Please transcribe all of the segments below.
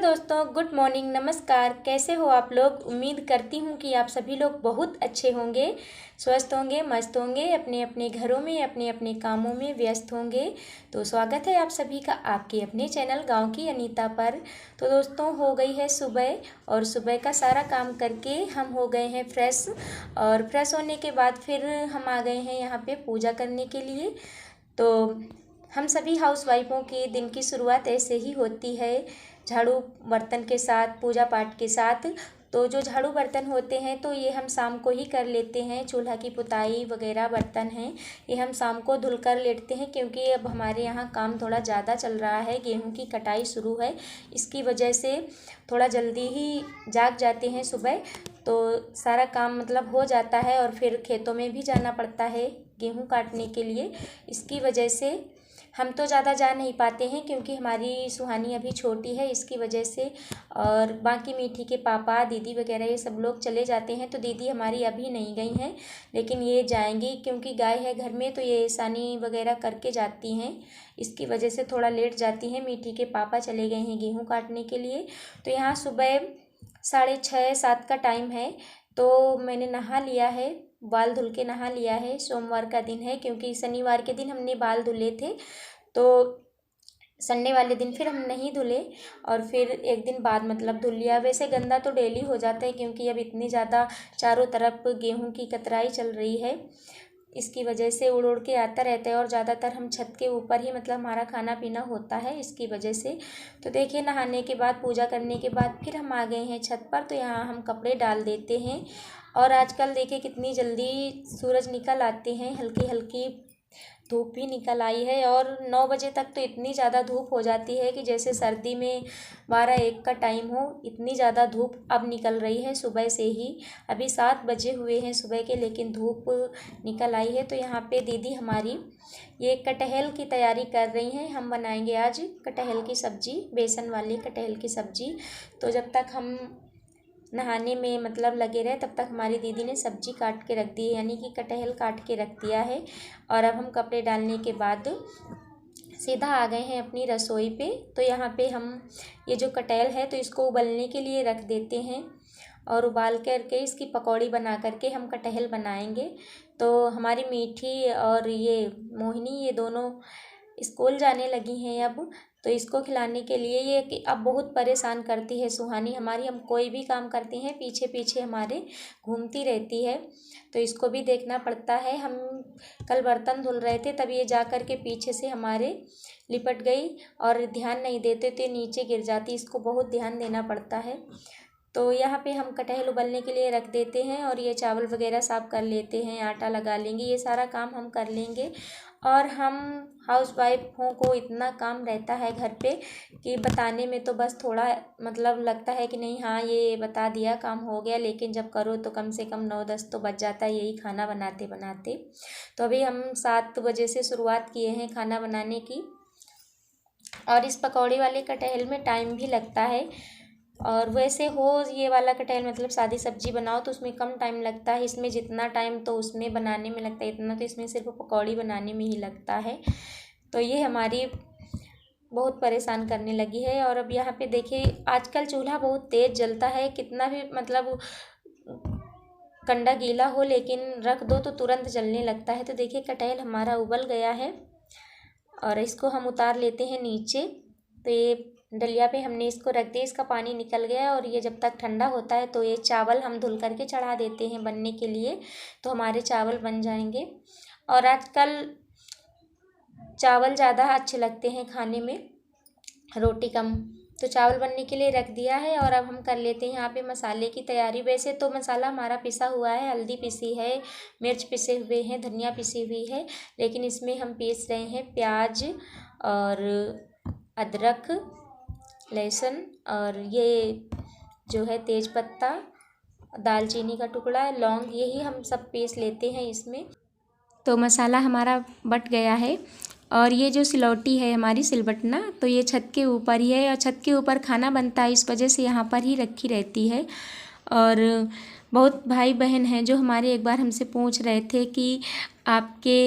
दोस्तों, good morning, नमस्कार। कैसे हो आप लोग? उम्मीद करती हूँ कि आप सभी लोग बहुत अच्छे होंगे, स्वस्थ होंगे, मस्त होंगे, अपने अपने घरों में अपने अपने कामों में व्यस्त होंगे। तो स्वागत है आप सभी का आपके अपने चैनल गांव की अनीता पर। तो दोस्तों, हो गई है सुबह और सुबह का सारा काम करके हम हो गए हैं फ्रेश। और फ्रेश होने के बाद फिर हम आ गए हैं यहाँ पे पूजा करने के लिए। तो हम सभी हाउसवाइफों के दिन की शुरुआत ऐसे ही होती है, झाड़ू बर्तन के साथ, पूजा पाठ के साथ। तो जो झाड़ू बर्तन होते हैं तो ये हम शाम को ही कर लेते हैं। चूल्हा की पुताई वगैरह बर्तन हैं, ये हम शाम को धुल कर लेते हैं, क्योंकि अब हमारे यहाँ काम थोड़ा ज़्यादा चल रहा है। गेहूं की कटाई शुरू है, इसकी वजह से थोड़ा जल्दी ही जाग जाते हैं सुबह। तो सारा काम मतलब हो जाता है और फिर खेतों में भी जाना पड़ता है गेहूं काटने के लिए। इसकी वजह से हम तो ज़्यादा जा नहीं पाते हैं, क्योंकि हमारी सुहानी अभी छोटी है, इसकी वजह से। और बाकी मीठी के पापा, दीदी वगैरह ये सब लोग चले जाते हैं। तो दीदी हमारी अभी नहीं गई हैं, लेकिन ये जाएंगी, क्योंकि गाय है घर में तो ये सानी वगैरह करके जाती हैं। इसकी वजह से थोड़ा लेट जाती हैं। मीठी के पापा चले गए हैं गेहूँ काटने के लिए। तो यहाँ सुबह 6:30-7 का टाइम है। तो मैंने नहा लिया है, बाल धुल के नहा लिया है। सोमवार का दिन है, क्योंकि शनिवार के दिन हमने बाल धुले थे, तो संडे वाले दिन फिर हम नहीं धुले और फिर एक दिन बाद मतलब धुल लिया। वैसे गंदा तो डेली हो जाता है, क्योंकि अब इतनी ज़्यादा चारों तरफ गेहूं की कतराई चल रही है, इसकी वजह से उड़ उड़ के आता रहता है। और ज़्यादातर हम छत के ऊपर ही मतलब हमारा खाना पीना होता है, इसकी वजह से। तो देखिए, नहाने के बाद, पूजा करने के बाद फिर हम आ गए हैं छत पर। तो यहाँ हम कपड़े डाल देते हैं। और आजकल देखिए कितनी जल्दी सूरज निकल आते हैं, हल्की हल्की धूप भी निकल आई है। और 9 बजे तक तो इतनी ज़्यादा धूप हो जाती है कि जैसे सर्दी में 12-1 का टाइम हो, इतनी ज़्यादा धूप अब निकल रही है सुबह से ही। अभी 7 बजे हुए हैं सुबह के, लेकिन धूप निकल आई है। तो यहाँ पे दीदी हमारी ये कटहल की तैयारी कर रही हैं। हम बनाएंगे आज कटहल की सब्ज़ी, बेसन वाली कटहल की सब्ज़ी। तो जब तक हम नहाने में मतलब लगे रहे, तब तक हमारी दीदी ने सब्जी काट के रख दी है, यानी कि कटहल काट के रख दिया है। और अब हम कपड़े डालने के बाद सीधा आ गए हैं अपनी रसोई पे। तो यहाँ पे हम ये जो कटहल है तो इसको उबलने के लिए रख देते हैं, और उबाल करके इसकी पकौड़ी बना करके हम कटहल बनाएंगे। तो हमारी मीठी और ये मोहिनी, ये दोनों स्कूल जाने लगी हैं अब। तो इसको खिलाने के लिए ये कि अब बहुत परेशान करती है सुहानी हमारी। हम कोई भी काम करते हैं पीछे पीछे हमारे घूमती रहती है, तो इसको भी देखना पड़ता है। हम कल बर्तन धुल रहे थे, तब ये जा कर के पीछे से हमारे लिपट गई और ध्यान नहीं देते तो नीचे गिर जाती। इसको बहुत ध्यान देना पड़ता है। तो यहाँ पे हम कटहल उबलने के लिए रख देते हैं, और ये चावल वगैरह साफ कर लेते हैं, आटा लगा लेंगे, ये सारा काम हम कर लेंगे। और हम हाउसवाइफों को इतना काम रहता है घर पे कि बताने में तो बस थोड़ा मतलब लगता है कि नहीं, हाँ ये बता दिया, काम हो गया, लेकिन जब करो तो कम से कम 9-10 तो बज जाता है यही खाना बनाते बनाते। तो अभी हम 7 बजे से शुरुआत किए हैं खाना बनाने की। और इस पकौड़ी वाले कटहल में टाइम भी लगता है। और वैसे हो ये वाला कटहल मतलब सादी सब्जी बनाओ तो उसमें कम टाइम लगता है। इसमें जितना टाइम तो उसमें बनाने में लगता है, इतना तो इसमें सिर्फ पकौड़ी बनाने में ही लगता है। तो ये हमारी बहुत परेशान करने लगी है। और अब यहाँ पे देखिए, आजकल चूल्हा बहुत तेज़ जलता है, कितना भी मतलब कंडा गीला हो लेकिन रख दो तो तुरंत जलने लगता है। तो देखिए, कटहल हमारा उबल गया है और इसको हम उतार लेते हैं नीचे। तो ये डलिया पे हमने इसको रख दिया, इसका पानी निकल गया। और ये जब तक ठंडा होता है तो ये चावल हम धुल करके चढ़ा देते हैं बनने के लिए, तो हमारे चावल बन जाएंगे। और आजकल चावल ज़्यादा अच्छे लगते हैं खाने में, रोटी कम। तो चावल बनने के लिए रख दिया है। और अब हम कर लेते हैं यहाँ पे मसाले की तैयारी। वैसे तो मसाला हमारा पिसा हुआ है, हल्दी पिसी है, मिर्च पिसे हुए हैं, धनिया पिसी हुई है, लेकिन इसमें हम पीस रहे हैं प्याज और अदरक, लहसुन, और ये जो है तेज पत्ता, दालचीनी का टुकड़ा, लौंग, यही हम सब पीस लेते हैं इसमें। तो मसाला हमारा बट गया है। और ये जो सिलौटी है हमारी सिलबटना, तो ये छत के ऊपर ही है, और छत के ऊपर खाना बनता है, इस वजह से यहाँ पर ही रखी रहती है। और बहुत भाई बहन हैं जो हमारे एक बार हमसे पूछ रहे थे कि आपके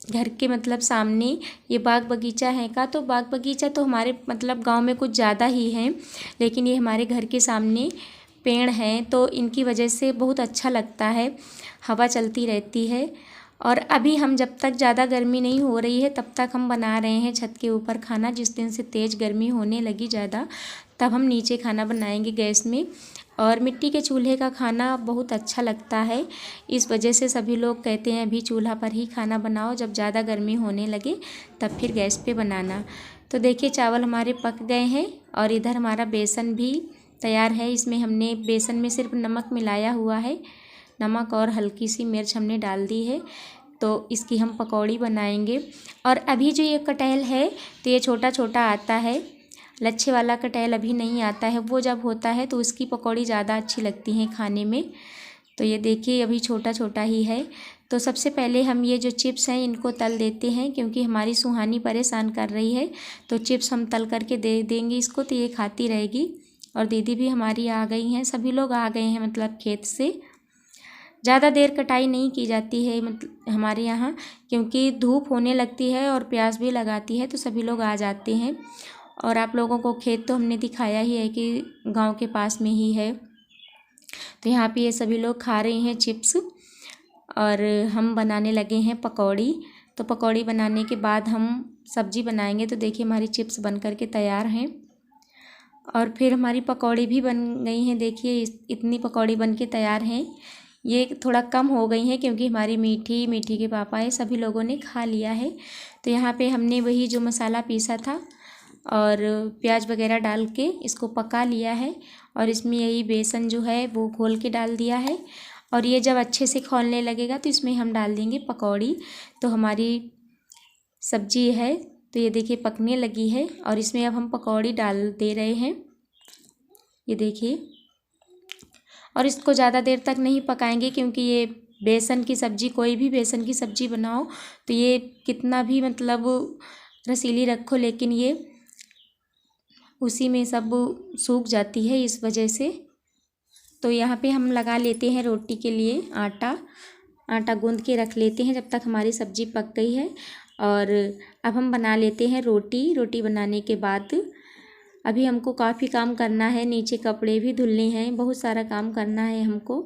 घर के मतलब सामने ये बाग बगीचा है का, तो बाग बगीचा तो हमारे मतलब गांव में कुछ ज़्यादा ही है, लेकिन ये हमारे घर के सामने पेड़ हैं तो इनकी वजह से बहुत अच्छा लगता है, हवा चलती रहती है। और अभी हम जब तक ज़्यादा गर्मी नहीं हो रही है तब तक हम बना रहे हैं छत के ऊपर खाना। जिस दिन से तेज़ गर्मी होने लगी ज़्यादा तब हम नीचे खाना बनाएंगे गैस में। और मिट्टी के चूल्हे का खाना बहुत अच्छा लगता है, इस वजह से सभी लोग कहते हैं अभी चूल्हा पर ही खाना बनाओ, जब ज़्यादा गर्मी होने लगे तब फिर गैस पे बनाना। तो देखिए चावल हमारे पक गए हैं और इधर हमारा बेसन भी तैयार है। इसमें हमने बेसन में सिर्फ नमक मिलाया हुआ है, नमक और हल्की सी मिर्च हमने डाल दी है। तो इसकी हम पकौड़ी बनाएंगे। और अभी जो ये कटहल है तो ये छोटा छोटा आता है, लच्छे वाला कटहल अभी नहीं आता है, वो जब होता है तो उसकी पकौड़ी ज़्यादा अच्छी लगती हैं खाने में। तो ये देखिए अभी छोटा छोटा ही है। तो सबसे पहले हम ये जो चिप्स हैं इनको तल देते हैं, क्योंकि हमारी सुहानी परेशान कर रही है, तो चिप्स हम तल करके दे देंगे इसको तो ये खाती रहेगी। और दीदी भी हमारी आ गई हैं, सभी लोग आ गए हैं मतलब खेत से। ज़्यादा देर कटाई नहीं की जाती है मतलब हमारे यहाँ, क्योंकि धूप होने लगती है और प्यास भी लगाती है तो सभी लोग आ जाते हैं। और आप लोगों को खेत तो हमने दिखाया ही है कि गांव के पास में ही है। तो यहाँ पे ये सभी लोग खा रहे हैं चिप्स और हम बनाने लगे हैं पकौड़ी। तो पकौड़ी बनाने के बाद हम सब्जी बनाएंगे। तो देखिए हमारी चिप्स बन कर के तैयार हैं और फिर हमारी पकौड़ी भी बन गई हैं। देखिए इतनी पकौड़ी बन के तैयार हैं। ये थोड़ा कम हो गई हैं क्योंकि हमारी मीठी के पापा है, सभी लोगों ने खा लिया है। तो यहाँ पे हमने वही जो मसाला पीसा था और प्याज वगैरह डाल के इसको पका लिया है और इसमें यही बेसन जो है वो घोल के डाल दिया है। और ये जब अच्छे से खौलने लगेगा तो इसमें हम डाल देंगे पकौड़ी। तो हमारी सब्जी है तो ये देखिए पकने लगी है और इसमें अब हम पकौड़ी डाल दे रहे हैं, ये देखिए। और इसको ज़्यादा देर तक नहीं पकाएंगे क्योंकि ये बेसन की सब्ज़ी, कोई भी बेसन की सब्ज़ी बनाओ तो ये कितना भी मतलब रसीली रखो लेकिन ये उसी में सब सूख जाती है, इस वजह से। तो यहाँ पे हम लगा लेते हैं रोटी के लिए आटा गूंद के रख लेते हैं जब तक हमारी सब्ज़ी पक गई है। और अब हम बना लेते हैं रोटी बनाने के बाद अभी हमको काफ़ी काम करना है, नीचे कपड़े भी धुलने हैं, बहुत सारा काम करना है हमको।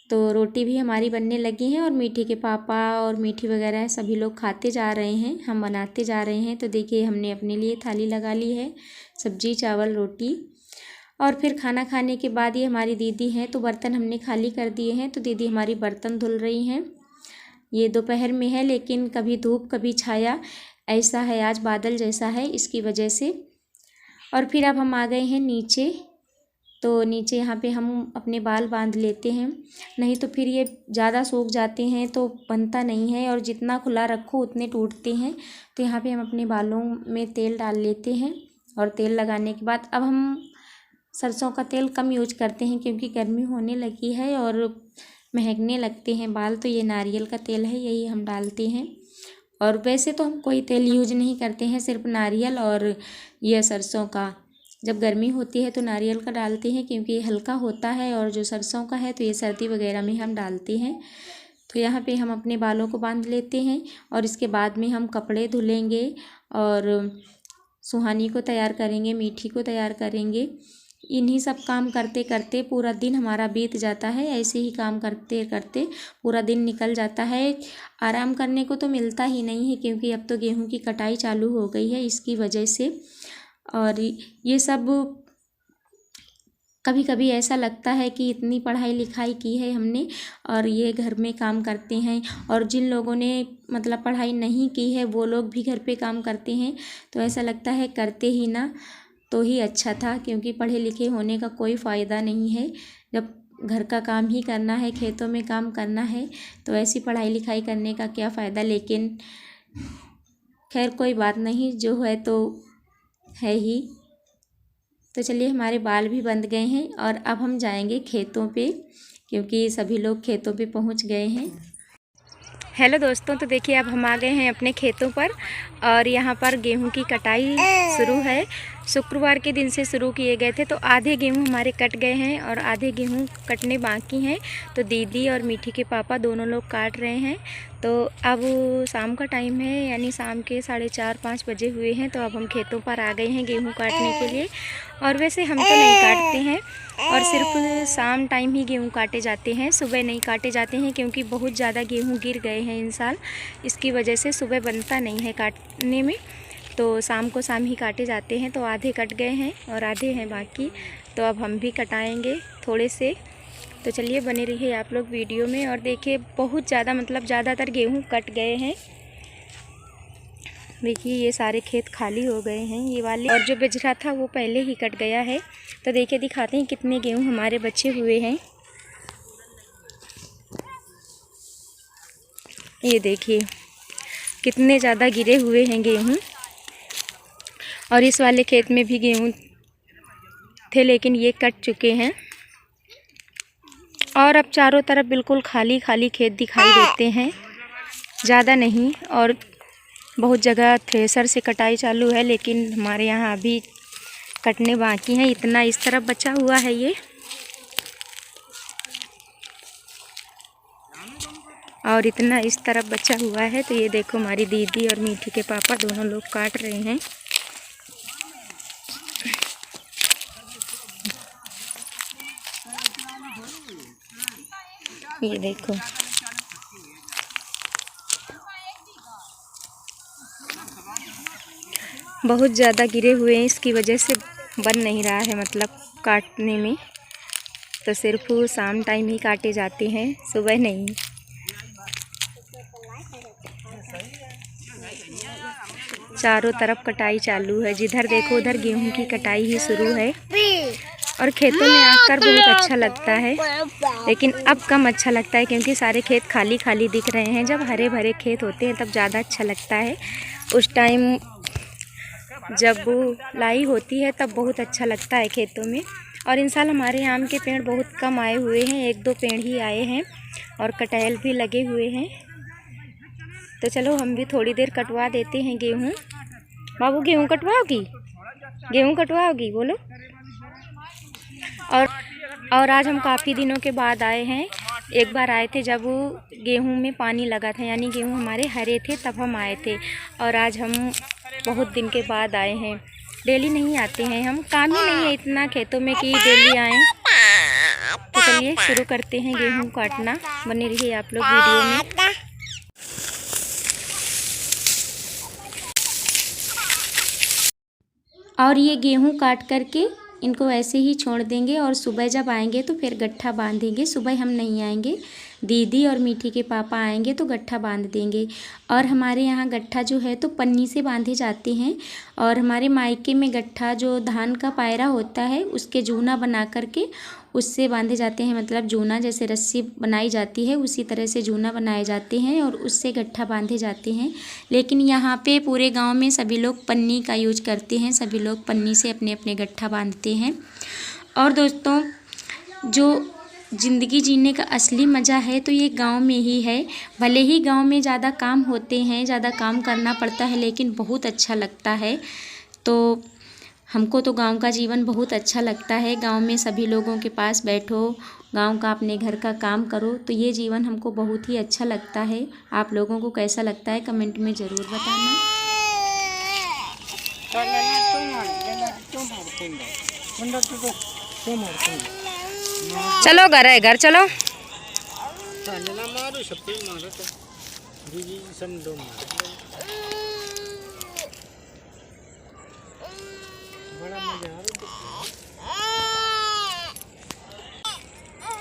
तो रोटी भी हमारी बनने लगी हैं और मीठी के पापा और मीठी वगैरह सभी लोग खाते जा रहे हैं, हम बनाते जा रहे हैं। तो देखिए हमने अपने लिए थाली लगा ली है, सब्जी चावल रोटी। और फिर खाना खाने के बाद ये हमारी दीदी हैं तो बर्तन हमने खाली कर दिए हैं। तो दीदी हमारी बर्तन धुल रही हैं। ये दोपहर में है लेकिन कभी धूप कभी छाया ऐसा है, आज बादल जैसा है इसकी वजह से। और फिर अब हम आ गए हैं नीचे। तो नीचे यहाँ पे हम अपने बाल बांध लेते हैं, नहीं तो फिर ये ज़्यादा सूख जाते हैं तो बनता नहीं है और जितना खुला रखो उतने टूटते हैं। तो यहाँ पे हम अपने बालों में तेल डाल लेते हैं और तेल लगाने के बाद अब हम सरसों का तेल कम यूज करते हैं क्योंकि गर्मी होने लगी है और महकने लगते हैं बाल। तो ये नारियल का तेल है, यही हम डालते हैं। और वैसे तो हम कोई तेल यूज नहीं करते हैं, सिर्फ नारियल और यह सरसों का। जब गर्मी होती है तो नारियल का डालते हैं क्योंकि ये हल्का होता है, और जो सरसों का है तो ये सर्दी वगैरह में हम डालते हैं। तो यहाँ पे हम अपने बालों को बांध लेते हैं और इसके बाद में हम कपड़े धुलेंगे और सुहानी को तैयार करेंगे, मीठी को तैयार करेंगे। इन्हीं सब काम करते करते पूरा दिन हमारा बीत जाता है, ऐसे ही काम करते करते पूरा दिन निकल जाता है। आराम करने को तो मिलता ही नहीं है क्योंकि अब तो गेहूं की कटाई चालू हो गई है इसकी वजह से। और ये सब कभी कभी ऐसा लगता है कि इतनी पढ़ाई लिखाई की है हमने और ये घर में काम करते हैं, और जिन लोगों ने मतलब पढ़ाई नहीं की है वो लोग भी घर पे काम करते हैं, तो ऐसा लगता है करते ही ना तो ही अच्छा था, क्योंकि पढ़े लिखे होने का कोई फ़ायदा नहीं है। जब घर का काम ही करना है, खेतों में काम करना है, तो ऐसी पढ़ाई लिखाई करने का क्या फ़ायदा। लेकिन खैर कोई बात नहीं, जो है तो है ही। तो चलिए हमारे बाल भी बंध गए हैं और अब हम जाएंगे खेतों पे, क्योंकि सभी लोग खेतों पे पहुंच गए हैं। हेलो दोस्तों, तो देखिए अब हम आ गए हैं अपने खेतों पर और यहाँ पर गेहूं की कटाई शुरू है। शुक्रवार के दिन से शुरू किए गए थे, तो आधे गेहूं हमारे कट गए हैं और आधे गेहूं कटने बाकी हैं। तो दीदी और मीठी के पापा दोनों लोग काट रहे हैं। तो अब शाम का टाइम है, यानी शाम के 4:30-5 बजे हुए हैं। तो अब हम खेतों पर आ गए हैं गेहूं काटने के लिए। और वैसे हम तो नहीं काटते हैं, और सिर्फ शाम टाइम ही गेहूं काटे जाते हैं, सुबह नहीं काटे जाते हैं, क्योंकि बहुत ज़्यादा गेहूं गिर गए हैं इन साल। इसकी वजह से सुबह बनता नहीं है काटने में, तो शाम को शाम ही काटे जाते हैं। तो आधे कट गए हैं और आधे हैं बाकी, तो अब हम भी कटाएँगे थोड़े से। तो चलिए बने रहिए आप लोग वीडियो में। और देखिए बहुत ज़्यादा, मतलब ज़्यादातर गेहूं कट गए हैं। देखिए ये सारे खेत खाली हो गए हैं, ये वाले, और जो बजरा था वो पहले ही कट गया है। तो देखिए दिखाते हैं कितने गेहूं हमारे बचे हुए हैं। ये देखिए कितने ज़्यादा गिरे हुए हैं गेहूं। और इस वाले खेत में भी गेहूं थे, लेकिन ये कट चुके हैं। और अब चारों तरफ बिल्कुल खाली खाली खेत दिखाई देते हैं, ज़्यादा नहीं। और बहुत जगह थ्रेसर से कटाई चालू है, लेकिन हमारे यहाँ अभी कटने बाकी हैं। इतना इस तरफ बचा हुआ है ये, और इतना इस तरफ बचा हुआ है। तो ये देखो हमारी दीदी और मीठी के पापा दोनों लोग काट रहे हैं। ये देखो बहुत ज़्यादा गिरे हुए हैं, इसकी वजह से बन नहीं रहा है, मतलब काटने में। तो सिर्फ शाम टाइम ही काटे जाते हैं, सुबह नहीं। चारों तरफ कटाई चालू है, जिधर देखो उधर गेहूं की कटाई ही शुरू है। और खेतों में आकर बहुत अच्छा लगता है, लेकिन अब कम अच्छा लगता है, क्योंकि सारे खेत खाली खाली दिख रहे हैं। जब हरे भरे खेत होते हैं तब ज़्यादा अच्छा लगता है। उस टाइम जब लाई होती है तब बहुत अच्छा लगता है खेतों में। और इन साल हमारे आम के पेड़ बहुत कम आए हुए हैं, 1-2 पेड़ ही आए हैं, और कटहल भी लगे हुए हैं। तो चलो हम भी थोड़ी देर कटवा देते हैं गेहूँ। बाबू गेहूँ कटवाओगी? गेहूँ कटवाओगी बोलो। और आज हम काफ़ी दिनों के बाद आए हैं। एक बार आए थे जब गेहूं में पानी लगा था, यानी गेहूं हमारे हरे थे, तब हम आए थे। और आज हम बहुत दिन के बाद आए हैं। डेली नहीं आते हैं हम, काम ही नहीं है इतना खेतों में कि डेली आएँ। तो चलिए शुरू करते हैं गेहूं काटना। बने रहिए आप लोग वीडियो में। और ये गेहूं काट करके इनको ऐसे ही छोड़ देंगे, और सुबह जब आएंगे तो फिर गट्ठा बांधेंगे। सुबह हम नहीं आएंगे, दीदी और मीठी के पापा आएंगे तो गट्ठा बांध देंगे। और हमारे यहाँ गट्ठा जो है तो पन्नी से बांधे जाते हैं। और हमारे मायके में गट्ठा जो धान का पायरा होता है उसके जूना बना करके उससे बांधे जाते हैं। मतलब जूना जैसे रस्सी बनाई जाती है उसी तरह से जूना बनाए जाते हैं और उससे गट्ठा बांधे जाते हैं। लेकिन यहाँ पे पूरे गांव में सभी लोग पन्नी का यूज करते हैं, सभी लोग पन्नी से अपने अपने गट्ठा बांधते हैं। और दोस्तों जो ज़िंदगी जीने का असली मज़ा है तो ये गांव में ही है। भले ही गांव में ज़्यादा काम होते हैं, ज़्यादा काम करना पड़ता है, लेकिन बहुत अच्छा लगता है। तो हमको तो गांव का जीवन बहुत अच्छा लगता है। गांव में सभी लोगों के पास बैठो, गांव का अपने घर का काम करो, तो ये जीवन हमको बहुत ही अच्छा लगता है। आप लोगों को कैसा लगता है कमेंट में ज़रूर बताना। चलो घर है, घर चलो।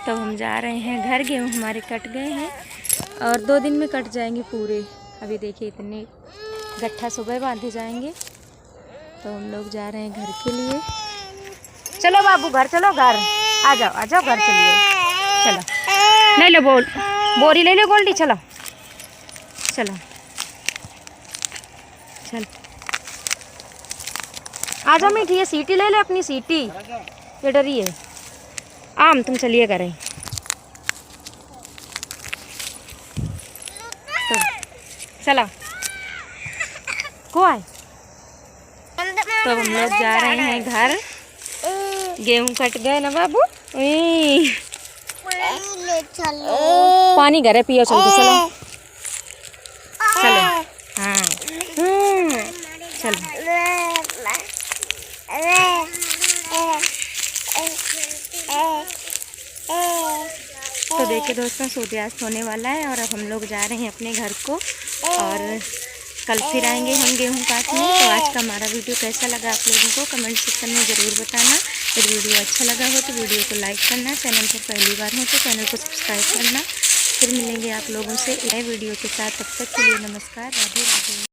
तो हम जा रहे हैं घर। गेहूँ हमारे कट गए हैं और 2 दिन में कट जाएंगे पूरे। अभी देखिए इतने गट्ठा सुबह बांधे जाएंगे। तो हम लोग जा रहे हैं घर के लिए। चलो बाबू घर चलो, घर आ जाओ, आ जाओ घर चलिए। चलो ले लो बोरी ले लो गोल्डी, चलो चलो चल आ जाओ मीठी, ये सीटी ले ले अपनी सीटी, ये डरी है। आम तुम चलिए करें। तो चला को आए। तो हम लोग जा रहे हैं घर। गेहूं कट गए ना बाबू। पानी घर है, पियो चल के चलो। तो देखिए दोस्तों, सूर्यास्त होने वाला है और अब हम लोग जा रहे हैं अपने घर को, और कल फिर आएंगे हम गेहूँ काटने। तो आज का हमारा वीडियो कैसा लगा आप लोगों को कमेंट सेक्शन में ज़रूर बताना। यदि वीडियो अच्छा लगा हो तो वीडियो को लाइक करना, चैनल पर पहली बार हो तो चैनल को सब्सक्राइब करना। फिर मिलेंगे आप लोगों से नए वीडियो के साथ, तब तक के लिए नमस्कार, राधे राधे।